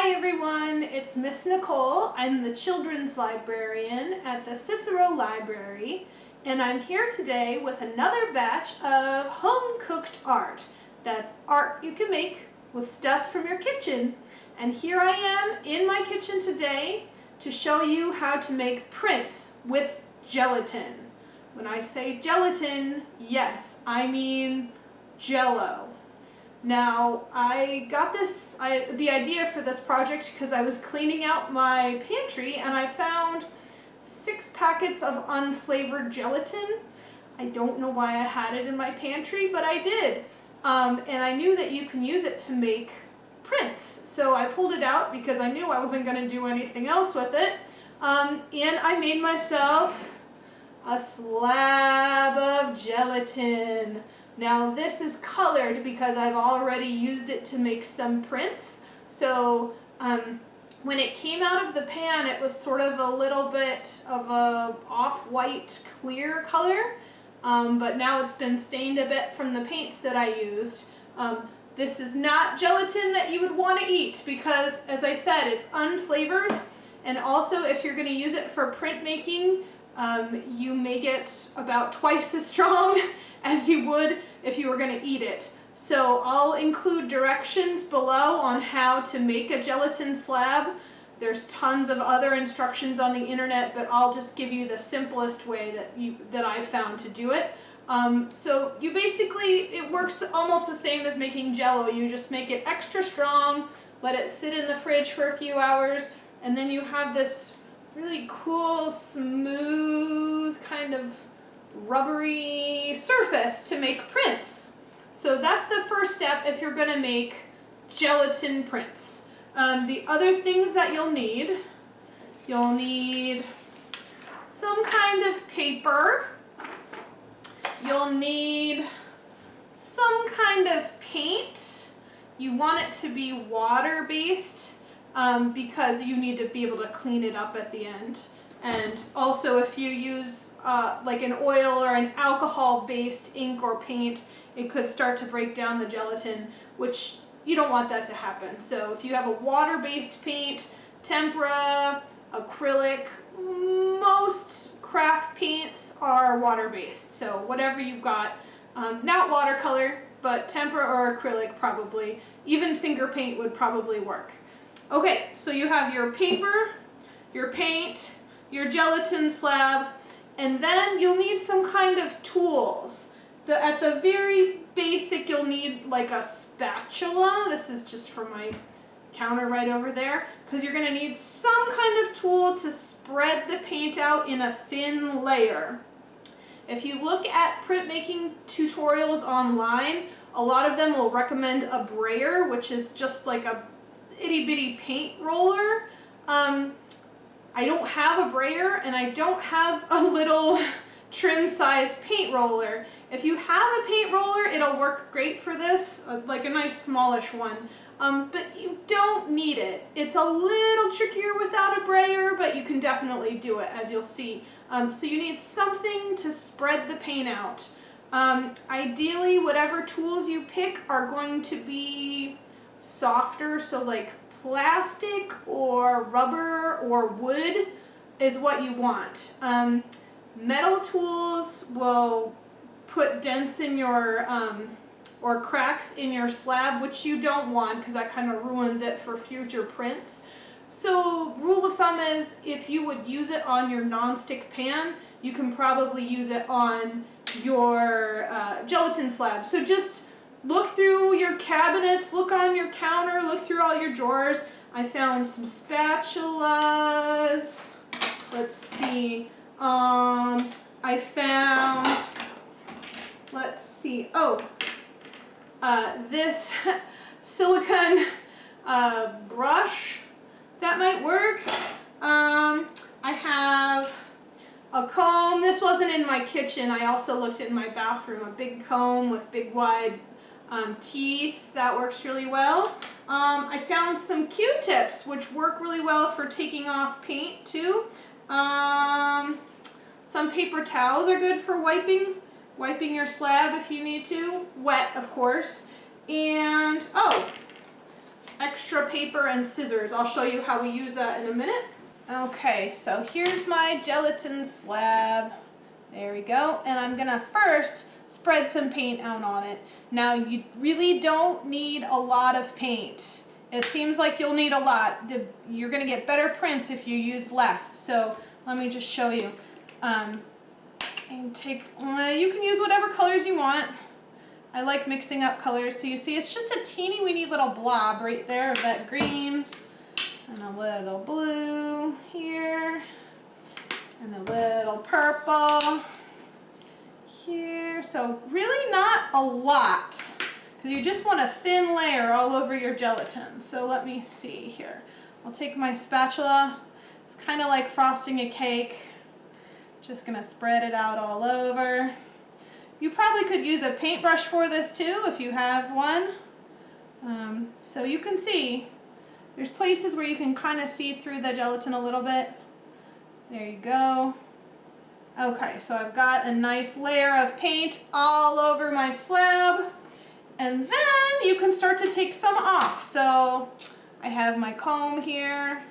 Hi everyone, it's Miss Nicole. I'm the children's librarian at the Cicero Library, and I'm here today with another batch of home-cooked art. That's art you can make with stuff from your kitchen. And here I am in my kitchen today to show you how to make prints with gelatin. When I say gelatin, yes, I mean Jell-O. Now, I got the idea for this project because I was cleaning out my pantry and I found 6 packets of unflavored gelatin. I don't know why I had it in my pantry, but I did. And I knew that you can use it to make prints. So I pulled it out because I knew I wasn't going to do anything else with it. And I made myself a slab of gelatin. Now this is colored because I've already used it to make some prints. So when it came out of the pan, it was sort of a little bit of a off-white clear color, but now it's been stained a bit from the paints that I used. This is not gelatin that you would want to eat because, as I said, it's unflavored, and also if you're going to use it for printmaking, you make it about twice as strong as you would if you were going to eat it. So I'll include directions below on how to make a gelatin slab. There's tons of other instructions on the internet, but I'll just give you the simplest way that I found to do it. So you basically, it works almost the same as making Jell-O. You just make it extra strong, let it sit in the fridge for a few hours, and then you have this really cool, smooth, kind of rubbery surface to make prints. So that's the first step if you're going to make gelatin prints. The other things that you'll need some kind of paper. You'll need some kind of paint. You want it to be water-based because you need to be able to clean it up at the end. And also if you use like an oil or an alcohol-based ink or paint, it could start to break down the gelatin, which you don't want that to happen. So if you have a water-based paint, tempera, acrylic, most craft paints are water-based. So whatever you've got, not watercolor, but tempera or acrylic probably. Even finger paint would probably work. Okay, so you have your paper, your paint, your gelatin slab, and then you'll need some kind of tools. At the very basic, you'll need like a spatula. This is just for my counter right over there, because you're going to need some kind of tool to spread the paint out in a thin layer. If you look at printmaking tutorials online, a lot of them will recommend a brayer, which is just like a itty-bitty paint roller. I don't have a brayer and I don't have a little trim-sized paint roller. If you have a paint roller, it'll work great for this, like a nice smallish one. But you don't need it. It's a little trickier without a brayer, but you can definitely do it, as you'll see. So you need something to spread the paint out. Ideally, whatever tools you pick are going to be softer, so like plastic or rubber or wood is what you want. Metal tools will put dents in your or cracks in your slab, which you don't want because that kind of ruins it for future prints. So rule of thumb is if you would use it on your non-stick pan, you can probably use it on your gelatin slab. So just look through your cabinets, look on your counter, look through all your drawers. I found some spatulas. Let's see. I found, let's see, this silicone brush, that might work. I have a comb. This wasn't in my kitchen. I also looked in my bathroom. A big comb with big wide teeth. That works really well. I found some Q-tips, which work really well for taking off paint too. Some paper towels are good for wiping your slab if you need to. Wet, of course. And, extra paper and scissors. I'll show you how we use that in a minute. Okay, so here's my gelatin slab. There we go. And I'm gonna first spread some paint out on it. Now you really don't need a lot of paint. It seems like you'll need a lot. You're gonna get better prints if you use less. So let me just show you. And you can use whatever colors you want. I like mixing up colors. So you see it's just a teeny weeny little blob right there of that green and a little blue here and a little purple here. So really not a lot, because you just want a thin layer all over your gelatin. So let me see here. I'll take my spatula. It's kind of like frosting a cake. Just gonna spread it out all over. You probably could use a paintbrush for this too if you have one. So you can see there's places where you can kind of see through the gelatin a little bit. There you go. Okay, so I've got a nice layer of paint all over my slab. And then you can start to take some off. So I have my comb here.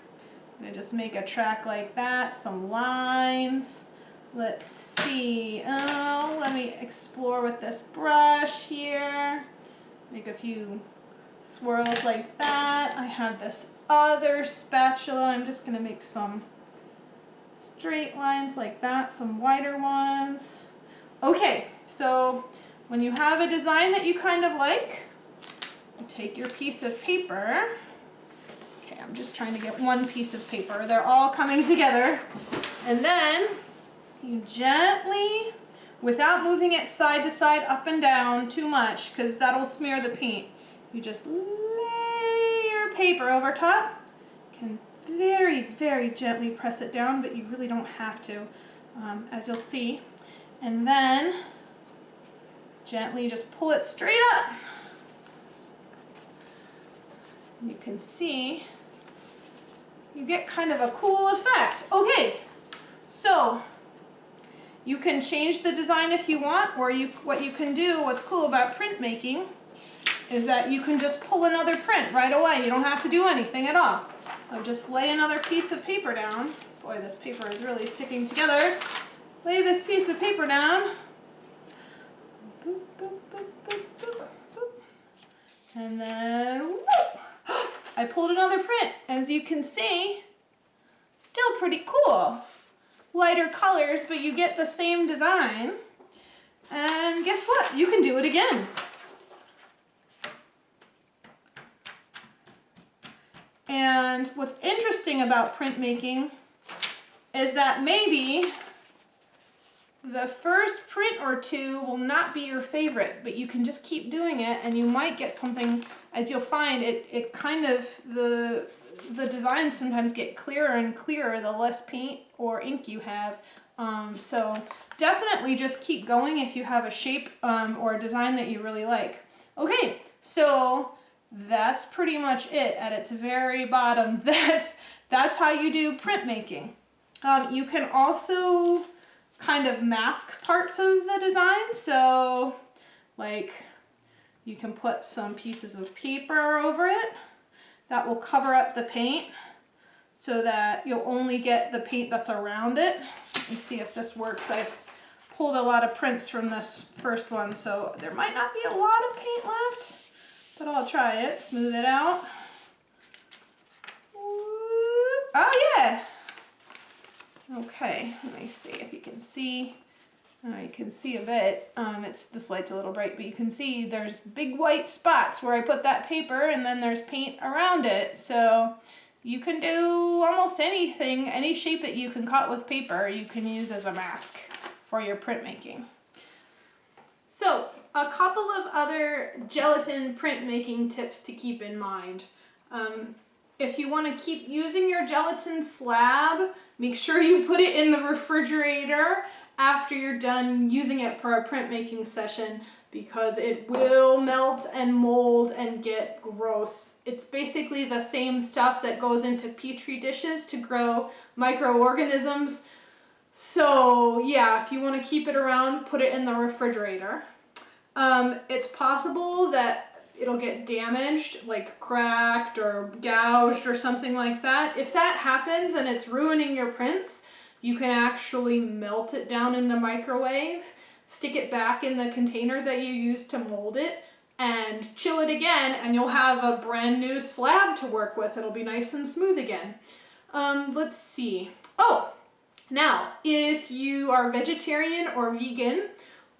I'm gonna just make a track like that, some lines. Let's see, let me explore with this brush here. Make a few swirls like that. I have this other spatula. I'm just gonna make some straight lines like that, some wider ones. Okay, so when you have a design that you kind of like, you take your piece of paper. Okay, I'm just trying to get one piece of paper. They're all coming together. And then you gently, without moving it side to side, up and down too much, because that'll smear the paint, you just lay your paper over top. You can very, very gently press it down, but you really don't have to, as you'll see. And then gently just pull it straight up. You can see you get kind of a cool effect. Okay, so you can change the design if you want, or what you can do, what's cool about printmaking, is that you can just pull another print right away. You don't have to do anything at all. So just lay another piece of paper down. Boy, this paper is really sticking together. Lay this piece of paper down. Boop, boop, boop, boop, boop, boop. And then, whoop! I pulled another print. As you can see, still pretty cool. Lighter colors, but you get the same design. And guess what? You can do it again. And what's interesting about printmaking is that maybe the first print or two will not be your favorite, but you can just keep doing it and you might get something, as you'll find, it kind of, the designs sometimes get clearer and clearer the less paint or ink you have. So definitely just keep going if you have a shape or a design that you really like. Okay, so that's pretty much it at its very bottom. That's how you do printmaking. You can also kind of mask parts of the design. So like you can put some pieces of paper over it. That will cover up the paint so that you'll only get the paint that's around it. Let me see if this works. I've pulled a lot of prints from this first one, so there might not be a lot of paint left, but I'll try it. Smooth it out. Oh yeah! Okay, let me see if you can see. You can see a bit. This light's a little bright, but you can see there's big white spots where I put that paper, and then there's paint around it. So you can do almost anything, any shape that you can cut with paper, you can use as a mask for your printmaking. So a couple of other gelatin printmaking tips to keep in mind. If you want to keep using your gelatin slab, make sure you put it in the refrigerator after you're done using it for a printmaking session, because it will melt and mold and get gross. It's basically the same stuff that goes into petri dishes to grow microorganisms. So yeah, if you want to keep it around, put it in the refrigerator. It's possible that it'll get damaged, like cracked or gouged or something like that. If that happens and it's ruining your prints, you can actually melt it down in the microwave, stick it back in the container that you used to mold it, and chill it again, and you'll have a brand new slab to work with. It'll be nice and smooth again. Let's see. Oh, now, if you are vegetarian or vegan,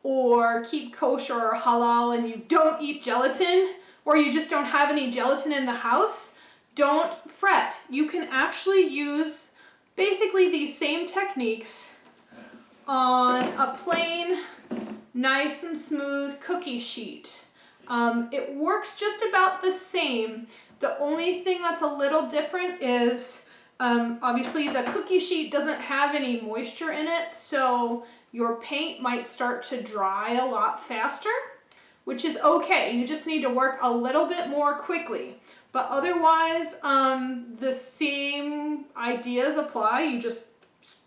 or keep kosher or halal and you don't eat gelatin, or you just don't have any gelatin in the house, don't fret. You can actually use basically these same techniques on a plain, nice and smooth cookie sheet. It works just about the same. The only thing that's a little different is obviously the cookie sheet doesn't have any moisture in it, so your paint might start to dry a lot faster, which is okay. You just need to work a little bit more quickly. But otherwise, the same ideas apply. You just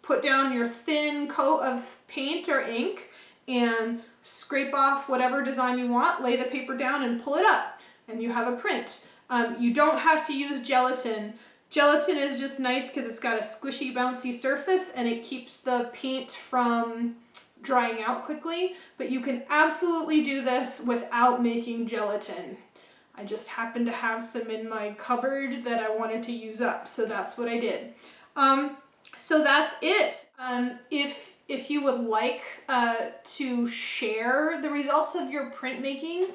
put down your thin coat of paint or ink and scrape off whatever design you want, lay the paper down and pull it up, and you have a print. You don't have to use gelatin. Gelatin is just nice because it's got a squishy, bouncy surface and it keeps the paint from drying out quickly, but you can absolutely do this without making gelatin. I just happened to have some in my cupboard that I wanted to use up, so that's what I did. So that's it. If you would like to share the results of your printmaking,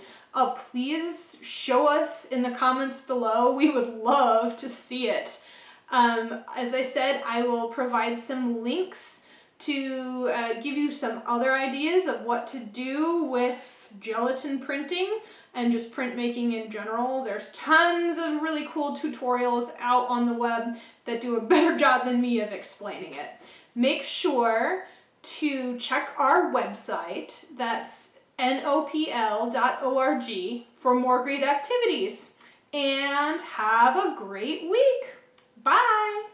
please show us in the comments below. We would love to see it. As I said, I will provide some links to give you some other ideas of what to do with gelatin printing and just printmaking in general. There's tons of really cool tutorials out on the web that do a better job than me of explaining it. Make sure to check our website, that's nopl.org, for more great activities. And have a great week. Bye!